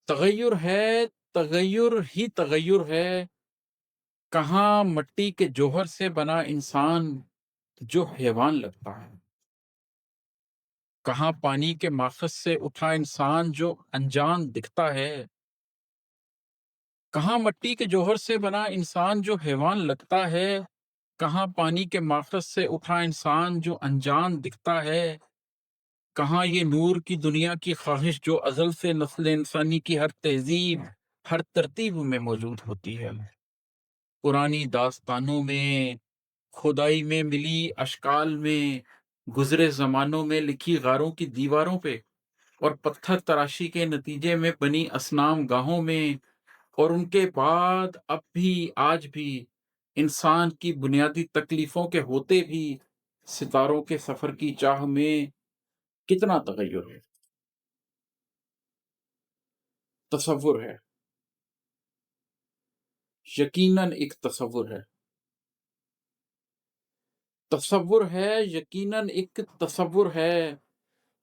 تغیر ہے، تغیر ہی تغیر ہے، کہاں مٹی کے جوہر سے بنا انسان جو حیوان لگتا ہے، کہاں پانی کے ماخذ سے اٹھا انسان جو انجان دکھتا ہے، کہاں مٹی کے جوہر سے بنا انسان جو حیوان لگتا ہے، کہاں پانی کے ماخذ سے اٹھا انسان جو انجان دکھتا ہے، کہاں یہ نور کی دنیا کی خواہش جو ازل سے نسل انسانی کی ہر تہذیب، ہر ترتیب میں موجود ہوتی ہے، پرانی داستانوں میں، کھدائی میں ملی اشکال میں، گزرے زمانوں میں لکھی غاروں کی دیواروں پہ اور پتھر تراشی کے نتیجے میں بنی اصنام گاہوں میں، اور ان کے بعد اب بھی آج بھی انسان کی بنیادی تکلیفوں کے ہوتے بھی ستاروں کے سفر کی چاہ میں کتنا تغیر ہے، تصور ہے، یقیناً ایک تصور ہے، تصور ہے، یقیناً ایک تصور ہے،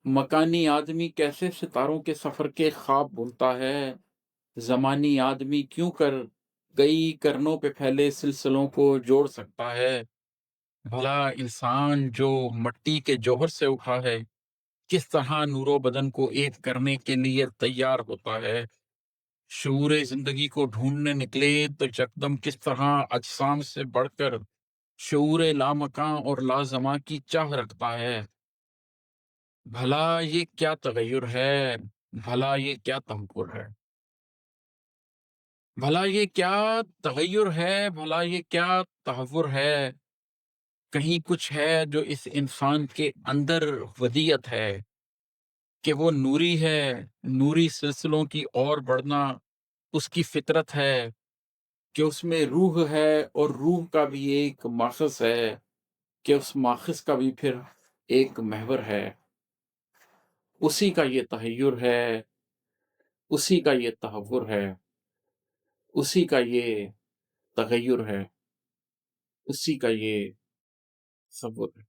مکانی آدمی کیسے ستاروں کے سفر کے خواب بنتا ہے، زمانی آدمی کیوں کر کئی کرنوں پہ پھیلے سلسلوں کو جوڑ سکتا ہے، بھلا انسان جو مٹی کے جوہر سے اٹھا ہے کس طرح نور و بدن کو ایک کرنے کے لیے تیار ہوتا ہے، شعور زندگی کو ڈھونڈنے نکلے تو یکدم کس طرح اجسام سے بڑھ کر شعور لامکاں اور لازماں کی چاہ رکھتا ہے، بھلا یہ کیا تغیر ہے، بھلا یہ کیا تنکر ہے، بھلا یہ کیا تغیر ہے، بھلا یہ کیا تحور ہے، کہیں کچھ ہے جو اس انسان کے اندر ودیت ہے کہ وہ نوری ہے، نوری سلسلوں کی اور بڑھنا اس کی فطرت ہے، کہ اس میں روح ہے اور روح کا بھی ایک ماخذ ہے، کہ اس ماخذ کا بھی پھر ایک محور ہے، اسی کا یہ تحیر ہے، اسی کا یہ تحور ہے، اسی کا یہ تغیر ہے، اسی کا یہ تصور ہے۔